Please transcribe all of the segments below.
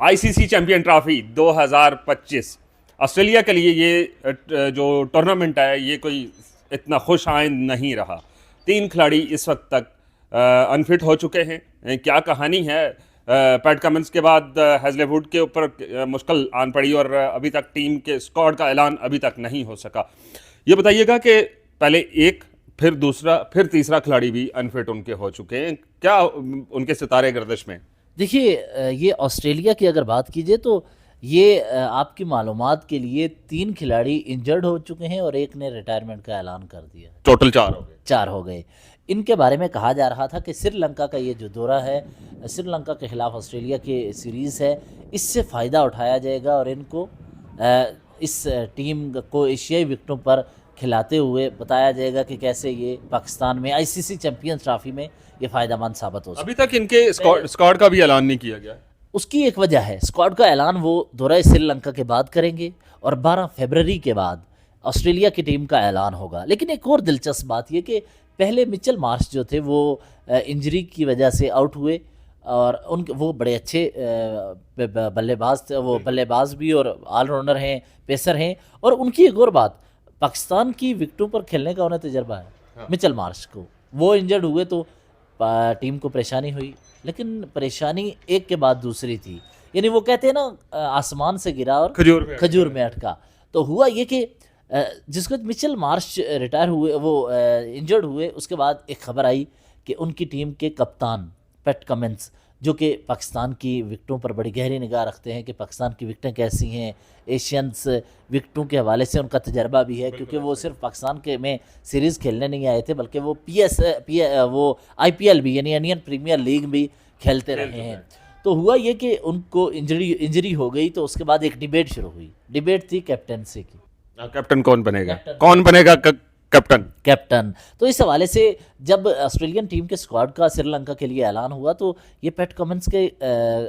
ICC champion trophy 2025 Australia के लिए ये जो टूर्नामेंट है ये कोई इतना खुश आइंद नहीं रहा। 3 खिलाड़ी इस वक्त तक अनफिट हो चुके हैं। क्या कहानी है? पैट कमिंस के बाद हैजलेवुड के ऊपर मुश्किल आन पड़ी और अभी तक टीम के स्क्वाड का ऐलान अभी तक नहीं हो सका। ये बताइएगा कि पहले एक, फिर दूसरा, फिर तीसरा खिलाड़ी भी अनफिट उनके हो चुके हैं। क्या उनके सितारे गर्दिश में? देखिए, ये ऑस्ट्रेलिया की अगर बात कीजिए तो ये आपकी मालूमात के लिए 3 खिलाड़ी इंजर्ड हो चुके हैं और एक ने रिटायरमेंट का ऐलान कर दिया। टोटल 4 हो गए। 4 हो गए। इनके बारे में कहा जा रहा था कि श्रीलंका का ये जो दौरा है, श्रीलंका के खिलाफ ऑस्ट्रेलिया की सीरीज़ है, इससे फ़ायदा उठाया जाएगा और इनको इस टीम को एशियाई विकेटों पर खिलाते हुए बताया जाएगा कि कैसे ये पाकिस्तान में आईसीसी चैंपियंस ट्रॉफी में ये फ़ायदेमंद साबित हो सकता है। अभी तक इनके स्क्वाड का भी ऐलान नहीं किया गया। उसकी एक वजह है, स्क्वाड का ऐलान वो दौरा श्रीलंका के बाद करेंगे और 12 फरवरी के बाद ऑस्ट्रेलिया की टीम का ऐलान होगा। लेकिन एक और दिलचस्प बात ये कि पहले मिचेल मार्श जो थे वो इंजरी की वजह से आउट हुए और वो बड़े अच्छे बल्लेबाज थे, वो बल्लेबाज भी और ऑलराउंडर हैं, पेसर हैं। और उनकी एक और बात, पाकिस्तान की विकेटों पर खेलने का उन्हें तजर्बा है। हाँ। मिचेल मार्श को वो इंजर्ड हुए तो टीम को परेशानी हुई, लेकिन परेशानी एक के बाद दूसरी थी। यानी वो कहते हैं ना, आसमान से गिरा और खजूर में अटका। तो हुआ ये कि जिसको मिचेल मार्श रिटायर हुए, वो इंजर्ड हुए, उसके बाद एक खबर आई कि उनकी टीम के कप्तान पैट कमिंस, जो कि पाकिस्तान की विकेटों पर बड़ी गहरी निगाह रखते हैं कि पाकिस्तान की विकेटें कैसी हैं, एशियंस विकेटों के हवाले से उनका तजर्बा भी है, क्योंकि वो सिर्फ पाकिस्तान के में सीरीज़ खेलने नहीं आए थे बल्कि वो वो आईपीएल भी यानी इंडियन प्रीमियर लीग भी खेलते रहे हैं। तो हुआ ये कि उनको इंजरी हो गई, तो उसके बाद एक डिबेट शुरू हुई। डिबेट थी कैप्टनसी की। कैप्टन कौन बनेगा? कौन बनेगा कैप्टन? तो इस हवाले से जब ऑस्ट्रेलियन टीम के स्क्वाड का श्रीलंका के लिए ऐलान हुआ तो ये पैट कमिंस के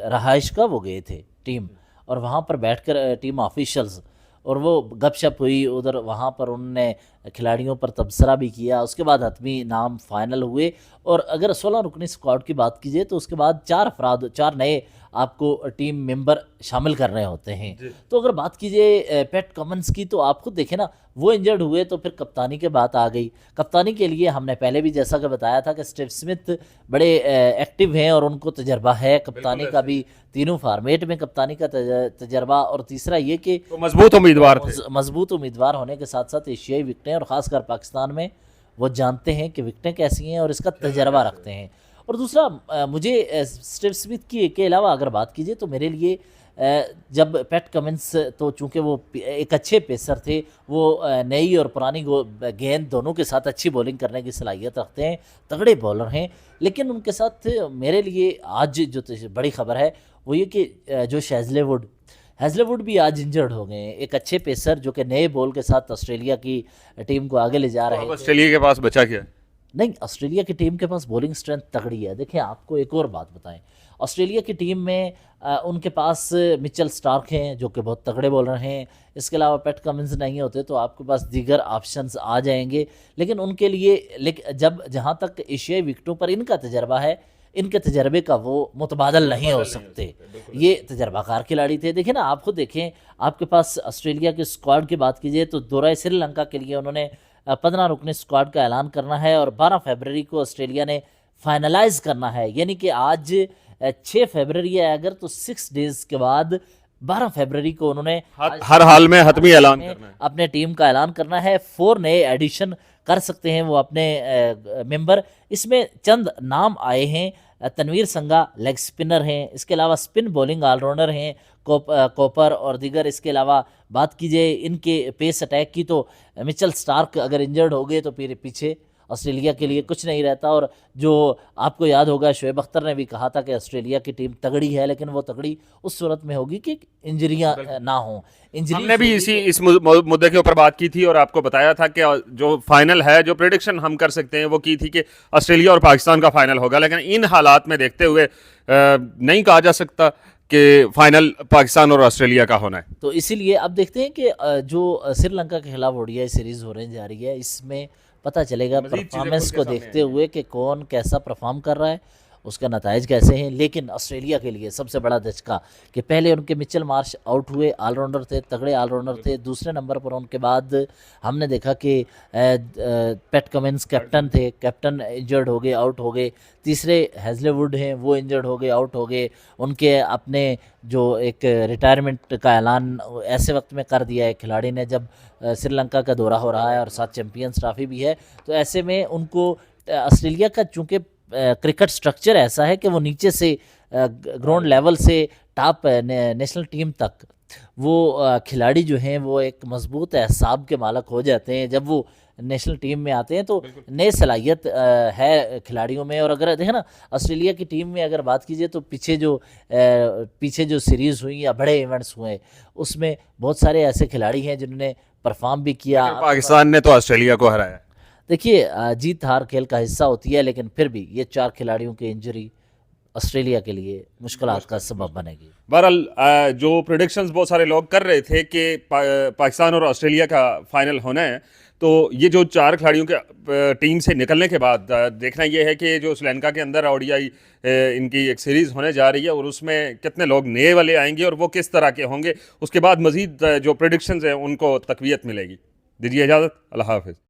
रहाइश का वो गए थे टीम, और वहाँ पर बैठकर टीम ऑफिशियल्स और वो गपशप हुई उधर। वहाँ पर उन्होंने खिलाड़ियों पर तबसरा भी किया। उसके बाद हतमी नाम फाइनल हुए और अगर 16 रुकनी स्क्वाड की बात कीजिए तो उसके बाद 4 नए आपको टीम मेंबर शामिल कर रहे होते हैं। तो अगर बात कीजिए पैट कमिंस की, तो आप खुद देखें ना, वो इंजर्ड हुए तो फिर कप्तानी के बात आ गई। कप्तानी के लिए हमने पहले भी जैसा कि बताया था कि स्टीव स्मिथ बड़े एक्टिव हैं और उनको तजर्बा है कप्तानी का भी, तीनों फार्मेट में कप्तानी का तजर्बा। और तीसरा ये कि तो मजबूत उम्मीदवार होने के साथ साथ एशियाई विकेटें और ख़ासकर पाकिस्तान में वो जानते हैं कि विकेटें कैसी हैं और इसका तजर्बा रखते हैं। और दूसरा, मुझे स्टीव स्मिथ की के अलावा अगर बात कीजिए तो मेरे लिए जब पैट कमिंस, तो चूंकि वो एक अच्छे पेसर थे, वो नई और पुरानी गेंद दोनों के साथ अच्छी बॉलिंग करने की सलाहियत रखते हैं, तगड़े बॉलर हैं। लेकिन उनके साथ मेरे लिए आज जो बड़ी खबर है वो ये कि जो हैजलेवुड भी आज इंजर्ड हो गए हैं। एक अच्छे पेसर जो कि नए बॉल के साथ ऑस्ट्रेलिया की टीम को आगे ले जा रहे हैं। ऑस्ट्रेलिया के पास बचा क्या? नहीं, ऑस्ट्रेलिया की टीम के पास बॉलिंग स्ट्रेंथ तगड़ी है। देखिए, आपको एक और बात बताएं, ऑस्ट्रेलिया की टीम में उनके पास मिचेल स्टार्क हैं जो कि बहुत तगड़े बॉलर हैं। इसके अलावा पैट कमिंस नहीं होते तो आपके पास दीगर ऑप्शंस आ जाएंगे। लेकिन उनके लिए जहाँ तक एशियाई विकेटों पर इनका तजर्बा है, इनके तजर्बे का वो मुतबादल नहीं हो सकते। ये तजर्बाकार खिलाड़ी थे। देखें ना, आप खुद देखें, आपके पास ऑस्ट्रेलिया के स्क्वाड की बात कीजिए तो दौरा श्रीलंका के लिए उन्होंने 15 रुकनी स्क्वाड का ऐलान करना है और 12 फरवरी को ऑस्ट्रेलिया ने फाइनलाइज करना है। यानी कि आज 6 फरवरी है अगर, तो 6 डेज के बाद 12 फरवरी को उन्होंने हर हाल में हतमी ऐलान करना है, अपने टीम का ऐलान करना है। 4 नए एडिशन कर सकते हैं वो अपने मेंबर। इसमें चंद नाम आए हैं, तनवीर संगा लेग स्पिनर हैं, इसके अलावा स्पिन बॉलिंग ऑलराउंडर हैं कोपर और दीगर। इसके अलावा बात कीजिए इनके पेस अटैक की तो मिचेल स्टार्क अगर इंजर्ड हो गए तो फिर पीछे ऑस्ट्रेलिया के लिए कुछ नहीं रहता। और जो आपको याद होगा, शोएब अख्तर ने भी कहा था कि ऑस्ट्रेलिया की टीम तगड़ी है, लेकिन वो तगड़ी उस सूरत में होगी कि इंजरियां ना हो। हमने भी इस मुद्दे के ऊपर बात की थी और आपको बताया था कि जो फाइनल है, जो प्रेडिक्शन हम कर सकते हैं वो की थी कि ऑस्ट्रेलिया और पाकिस्तान का फाइनल होगा। लेकिन इन हालात में देखते हुए नहीं कहा जा सकता कि फाइनल पाकिस्तान और ऑस्ट्रेलिया का होना है। तो इसीलिए अब देखते हैं कि जो श्रीलंका के खिलाफ ओडीआई सीरीज होने जा रही है, इसमें पता चलेगा परफॉर्मेंस को देखते हुए कि कौन कैसा परफॉर्म कर रहा है। उसका नताइज कैसे हैं। लेकिन ऑस्ट्रेलिया के लिए सबसे बड़ा धचका कि पहले उनके मिचेल मार्श आउट हुए, ऑलराउंडर थे, तगड़े ऑलराउंडर थे। दूसरे नंबर पर उनके बाद हमने देखा कि पैट कमिंस कैप्टन थे, कैप्टन इंजर्ड हो गए, आउट हो गए। तीसरे हेजलेवुड हैं, वो इंजर्ड हो गए, आउट हो गए। उनके अपने जो एक रिटायरमेंट का ऐलान ऐसे वक्त में कर दिया है खिलाड़ी ने जब श्रीलंका का दौरा हो रहा है और साथ चैंपियंस ट्रॉफी भी है। तो ऐसे में उनको ऑस्ट्रेलिया का चूंकि क्रिकेट स्ट्रक्चर ऐसा है कि वो नीचे से ग्राउंड लेवल से टॉप नेशनल टीम तक वो खिलाड़ी जो हैं वो एक मजबूत एहसाब के मालक हो जाते हैं जब वो नेशनल टीम में आते हैं। तो नई सलाहियत है खिलाड़ियों में। और अगर देखें ना ऑस्ट्रेलिया की टीम में अगर बात कीजिए तो पीछे जो सीरीज़ हुई या बड़े इवेंट्स हुए उसमें बहुत सारे ऐसे खिलाड़ी हैं जिन्होंने परफॉर्म भी किया। पाकिस्तान ने तो ऑस्ट्रेलिया को हराया। देखिए जीत हार खेल का हिस्सा होती है, लेकिन फिर भी ये 4 खिलाड़ियों की इंजरी ऑस्ट्रेलिया के लिए मुश्किलात का सबब बनेगी। बहरहाल जो प्रेडिक्शंस बहुत सारे लोग कर रहे थे कि पाकिस्तान और ऑस्ट्रेलिया का फाइनल होना है, तो ये जो 4 खिलाड़ियों के टीम से निकलने के बाद देखना ये है कि जो श्रीलंका के अंदर ओडीआई इनकी एक सीरीज़ होने जा रही है और उसमें कितने लोग नए वाले आएंगे और वो किस तरह के होंगे। उसके बाद मज़ीद जो प्रेडिक्शंस हैं उनको तकवीत मिलेगी। दीजिए इजाज़त, अल्लाह हाफ़िज़।